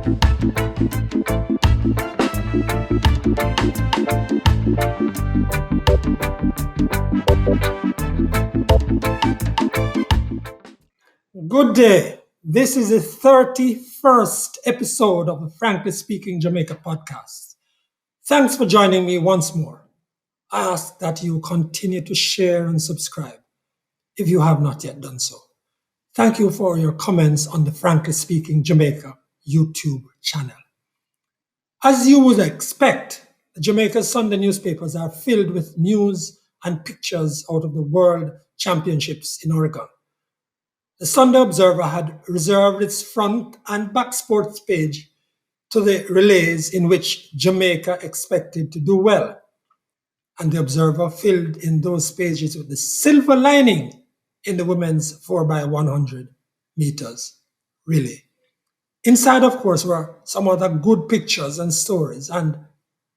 Good day. This is the 31st episode of the Frankly Speaking Jamaica podcast. Thanks for joining me once more. I ask that you continue to share and subscribe if you have not yet done so. Thank you for your comments on the Frankly Speaking Jamaica YouTube channel. As you would expect, the Jamaica Sunday newspapers are filled with news and pictures out of the World Championships in Oregon. The Sunday Observer had reserved its front and back sports page to the relays in which Jamaica expected to do well. And the Observer filled in those pages with the silver lining in the women's 4x100 meters relay. Inside, of course, were some other good pictures and stories. And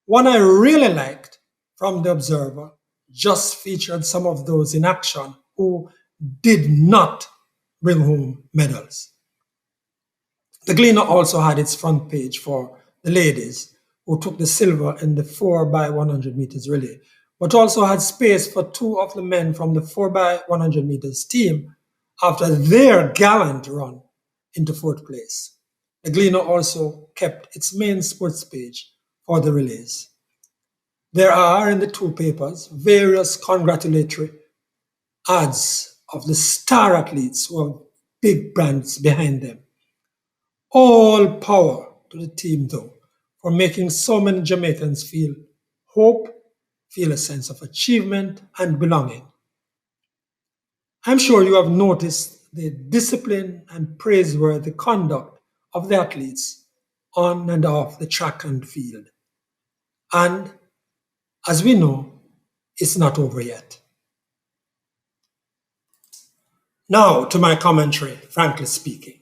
one I really liked from the Observer just featured some of those in action who did not bring home medals. The Gleaner also had its front page for the ladies who took the silver in the 4x100 meters relay, but also had space for two of the men from the 4x100 meters team after their gallant run into fourth place. The Gleaner also kept its main sports page for the relays. There are in the two papers various congratulatory ads of the star athletes who have big brands behind them. All power to the team, though, for making so many Jamaicans feel hope, feel a sense of achievement and belonging. I'm sure you have noticed the discipline and praiseworthy conduct of the athletes on and off the track and field. And as we know, it's not over yet. Now to my commentary, frankly speaking.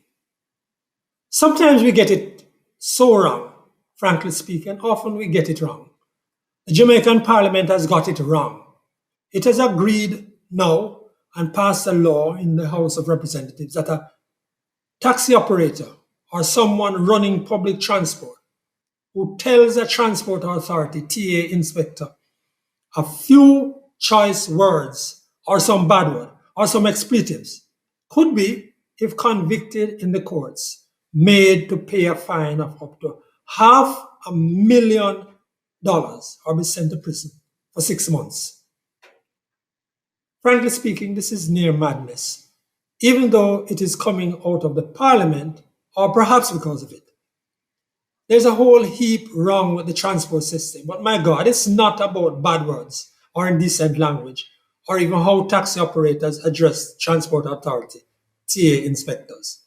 Sometimes we get it so wrong, frankly speaking, often we get it wrong. The Jamaican Parliament has got it wrong. It has agreed now and passed a law in the House of Representatives that a taxi operator or someone running public transport who tells a transport authority, TA inspector, a few choice words or some bad word or some expletives could be, if convicted in the courts, made to pay a fine of up to $500,000 or be sent to prison for 6 months. Frankly speaking, this is near madness, even though it is coming out of the Parliament, or perhaps because of it. There's a whole heap wrong with the transport system, but my God, it's not about bad words or indecent language, or even how taxi operators address transport authority, TA inspectors.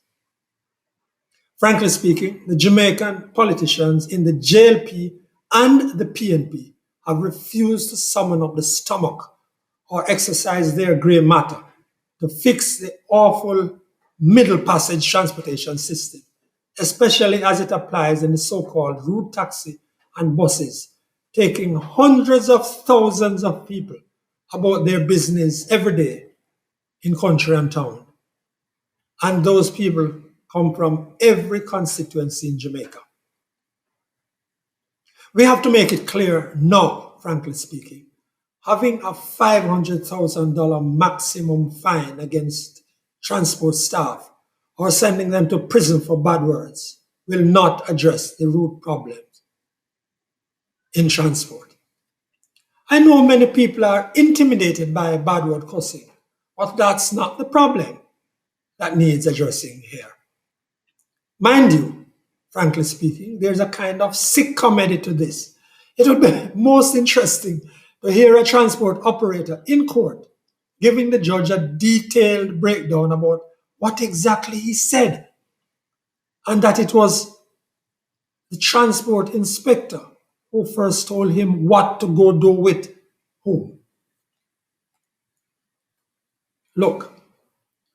Frankly speaking, the Jamaican politicians in the JLP and the PNP have refused to summon up the stomach or exercise their grey matter to fix the awful middle passage transportation system, especially as it applies in the so-called route taxi and buses, taking hundreds of thousands of people about their business every day in country and town. And those people come from every constituency in Jamaica. We have to make it clear now, frankly speaking, having a $500,000 maximum fine against transport staff or sending them to prison for bad words will not address the root problems in transport. I know many people are intimidated by bad word cussing, but that's not the problem that needs addressing here. Mind you, frankly speaking, there's a kind of sick comedy to this. It would be most interesting to hear a transport operator in court giving the judge a detailed breakdown about what exactly he said, and that it was the transport inspector who first told him what to go do with whom. Look,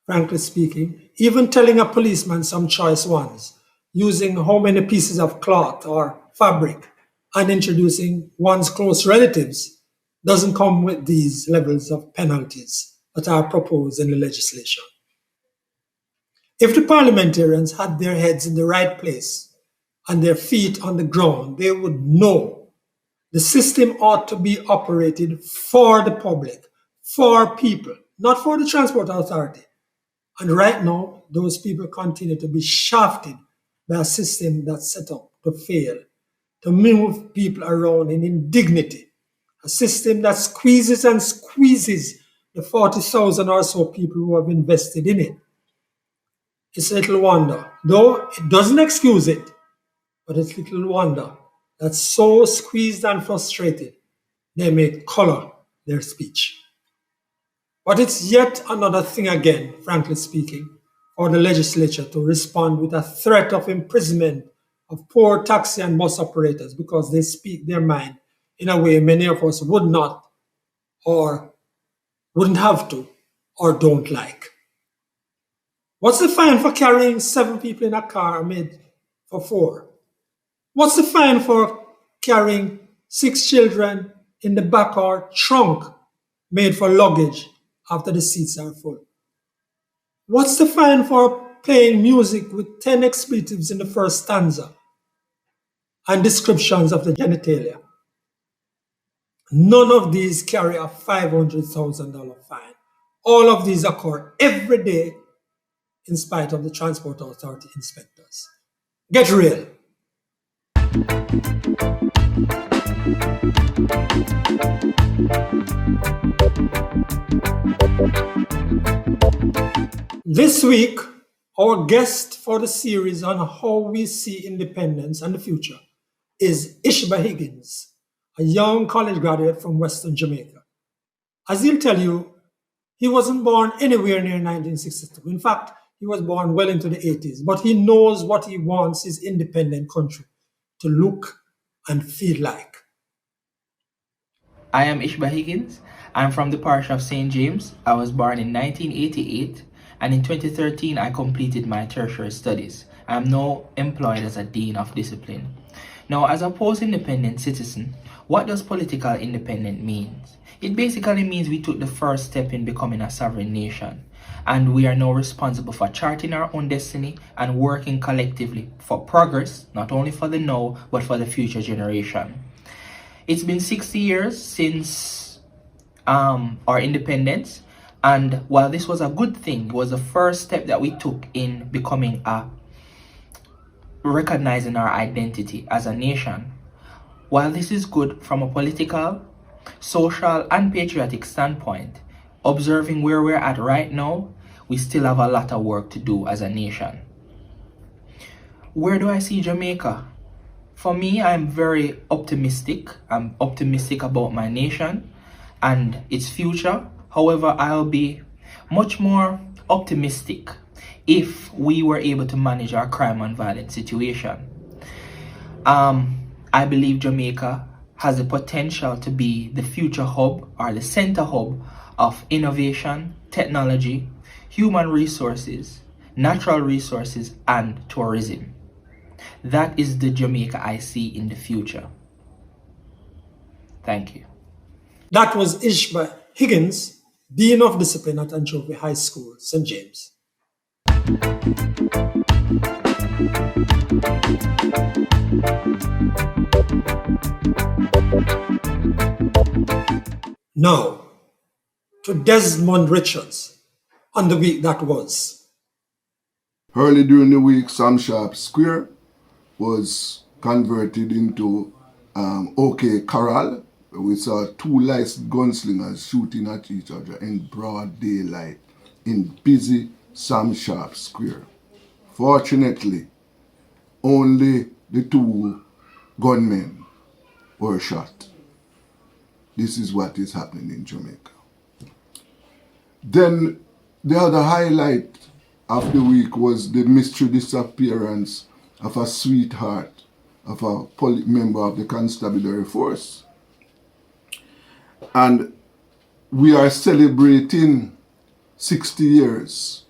frankly speaking, even telling a policeman some choice ones, using how many pieces of cloth or fabric, and introducing one's close relatives doesn't come with these levels of penalties that are proposed in the legislation. If the parliamentarians had their heads in the right place and their feet on the ground, they would know the system ought to be operated for the public, for people, not for the transport authority. And right now, those people continue to be shafted by a system that's set up to fail, to move people around in indignity, a system that squeezes and squeezes the 40,000 or so people who have invested in it. It's little wonder, though it doesn't excuse it, but it's little wonder that so squeezed and frustrated, they may color their speech. But it's yet another thing again, frankly speaking, for the legislature to respond with a threat of imprisonment of poor taxi and bus operators because they speak their mind in a way many of us would not or wouldn't have to or don't like. What's the fine for carrying 7 people in a car made for 4? What's the fine for carrying 6 children in the back or trunk made for luggage after the seats are full? What's the fine for playing music with 10 expletives in the first stanza and descriptions of the genitalia? None of these carry a $500,000 fine. All of these occur every day in spite of the Transport Authority inspectors. Get real. This week, our guest for the series on how we see independence and the future is Ishba Higgins, a young college graduate from Western Jamaica. As he'll tell you, he wasn't born anywhere near 1962. In fact, he was born well into the 80s, but he knows what he wants his independent country to look and feel like. I am Ishba Higgins. I'm from the parish of St. James. I was born in 1988, and in 2013 I completed my tertiary studies. I'm now employed as a Dean of Discipline. Now, as a post-independent citizen, what does political independence mean? It basically means we took the first step in becoming a sovereign nation, and we are now responsible for charting our own destiny and working collectively for progress, not only for the now, but for the future generation. It's been 60 years since our independence, and while this was a good thing, it was the first step that we took in becoming recognizing our identity as a nation. While this is good from a political, social, and patriotic standpoint, observing where we're at right now, we still have a lot of work to do as a nation. Where do I see Jamaica? For me, I'm very optimistic. I'm optimistic about my nation and its future. However, I'll be much more optimistic if we were able to manage our crime and violence situation. I believe Jamaica has the potential to be the future hub or the center hub of innovation, technology, human resources, natural resources, and tourism. That is the Jamaica I see in the future. Thank you. That was Ishba Higgins, Dean of Discipline at Anchovy High School, St. James. Now, to Desmond Richards on the week that was. Early during the week, Sharpe Square was converted into OK Corral. We saw 2 licensed gunslingers shooting at each other in broad daylight in busy Sharpe Square. Fortunately, only the 2 gunmen were shot. This is what is happening in Jamaica. Then the other highlight of the week was the mystery disappearance of a sweetheart of a member of the constabulary force. And we are celebrating 60 years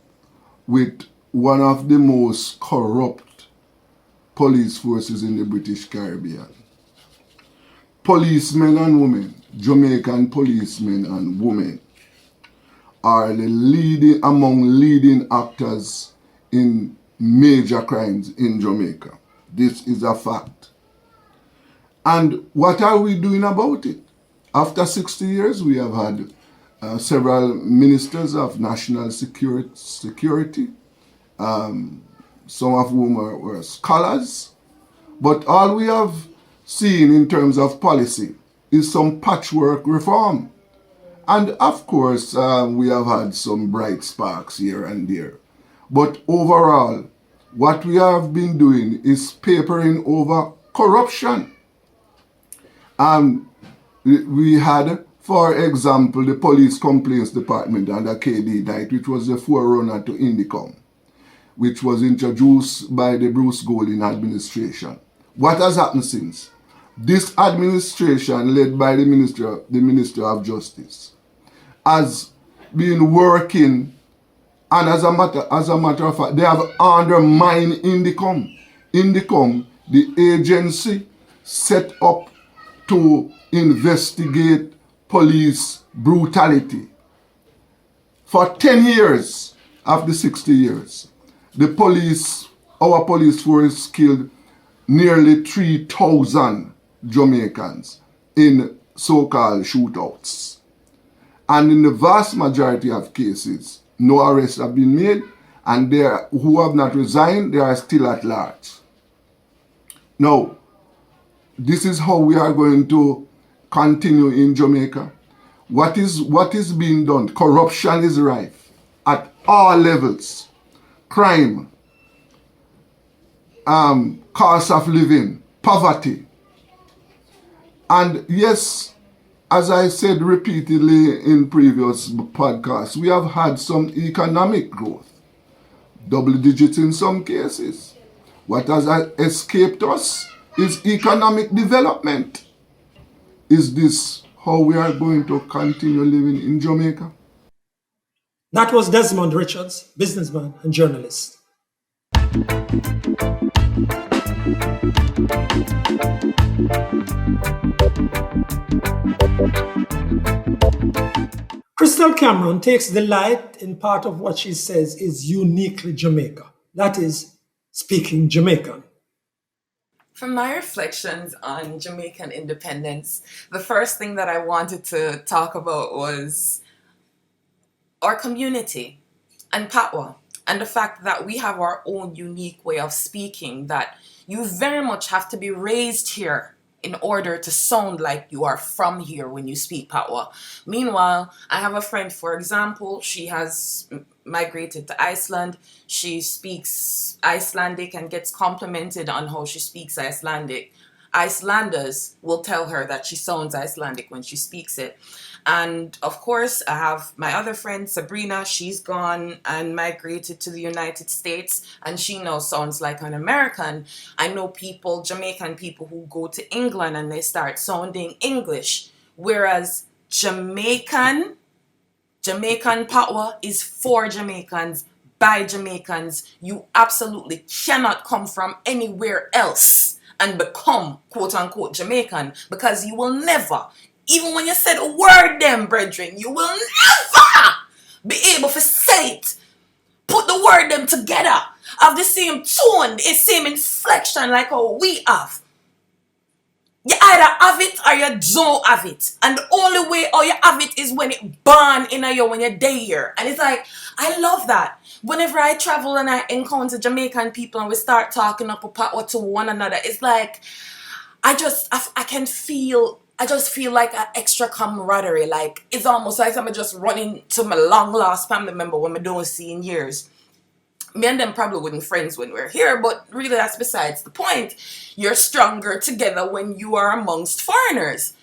with one of the most corrupt police forces in the British Caribbean. Policemen and women, Jamaican policemen and women, are among leading actors in major crimes in Jamaica. This is a fact. And what are we doing about it? After 60 years, we have had several ministers of national security, some of whom were scholars. But all we have seen in terms of policy is some patchwork reform. And of course, we have had some bright sparks here and there. But overall, what we have been doing is papering over corruption. We had, for example, the Police Complaints Department under KD Knight, which was the forerunner to Indicom, which was introduced by the Bruce Golding administration. What has happened since? This administration, led by the Minister of Justice, has been working, and as a matter of fact, they have undermined Indicom. Indicom, the agency set up to investigate police brutality. For 10 years of the 60 years, our police force killed nearly 3,000 Jamaicans in so-called shootouts. And in the vast majority of cases, no arrests have been made, and who have not resigned, they are still at large. Now, this is how we are going to continue in Jamaica. What is being done? Corruption is rife at all levels. Crime, cost of living, poverty. And yes, as I said repeatedly in previous podcasts, we have had some economic growth, double digits in some cases. What has escaped us is economic development. Is this how we are going to continue living in Jamaica? That was Desmond Richards, businessman and journalist. Crystal Cameron takes delight in part of what she says is uniquely Jamaica. That is, speaking Jamaican. From my reflections on Jamaican independence, the first thing that I wanted to talk about was our community and Patwa, and the fact that we have our own unique way of speaking, that you very much have to be raised here in order to sound like you are from here when you speak Patwa. Meanwhile, I have a friend, for example, she has migrated to Iceland. She speaks Icelandic and gets complimented on how she speaks Icelandic. Icelanders will tell her that she sounds Icelandic when she speaks it. And of course, I have my other friend, Sabrina. She's gone and migrated to the United States, and she now sounds like an American. I know people, Jamaican people, who go to England and they start sounding English, whereas Jamaican Patwa is for Jamaicans, by Jamaicans. You absolutely cannot come from anywhere else and become quote-unquote Jamaican, because you will never, even when you said a word them, brethren, you will never be able to say it, put the word them together, have the same tone, the same inflection like how we have. You either have it or you don't have it. And the only way how you have it is when it burn in you when you're there. And it's like, I love that. Whenever I travel and I encounter Jamaican people and we start talking up about to one another, it's like, I just feel like an extra camaraderie. Like, it's almost like I'm just running to my long lost family member when I don't see in years. Me and them probably wouldn't friends when we're here, but really that's besides the point. You're stronger together when you are amongst foreigners.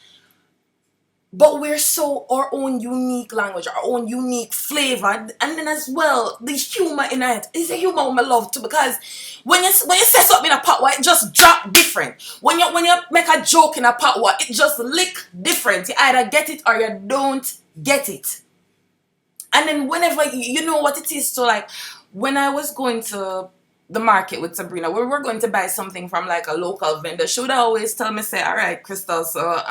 But we're so our own unique language, our own unique flavor, and then as well the humor in it is a humor I love too, because when you say something in a Patwa, it just drop different. When you make a joke in a Patwa, it just lick different. You either get it or you don't get it. And then whenever you know what it is, so like when I was going to the market with Sabrina, we were going to buy something from like a local vendor. She would always tell me, say, all right, Crystal, so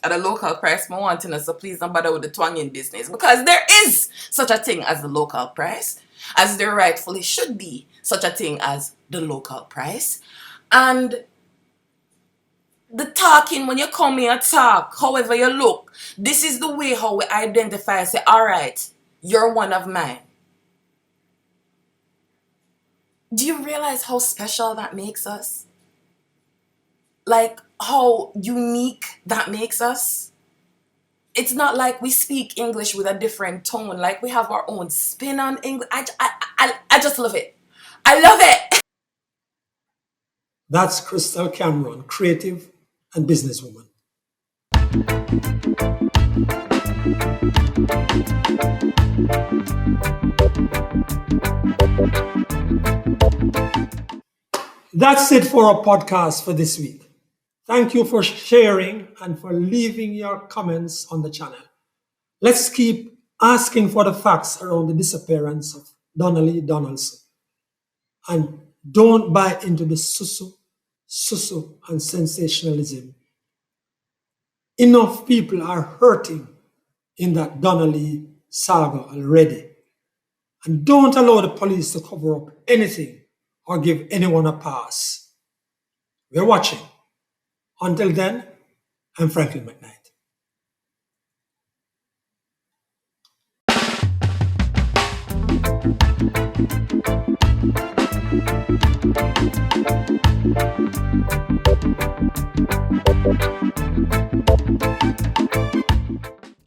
at a local price, I want to know, so please don't bother with the twanging business, because there is such a thing as the local price. as there rightfully should be such a thing as the local price. And the talking, when you come here talk, however you look, this is the way how we identify, say, all right, you're one of mine. Do you realize how special that makes us? Like, how unique that makes us? It's not like we speak English with a different tone. Like, we have our own spin on English. I just love it. I love it. That's Crystal Cameron, creative and businesswoman. That's it for our podcast for this week. Thank you for sharing and for leaving your comments on the channel. Let's keep asking for the facts around the disappearance of Donna-Lee Donaldson. And don't buy into the susu, and sensationalism. Enough people are hurting in that Donna-Lee saga already. And don't allow the police to cover up anything or give anyone a pass. We're watching. Until then, I'm Franklin McKnight.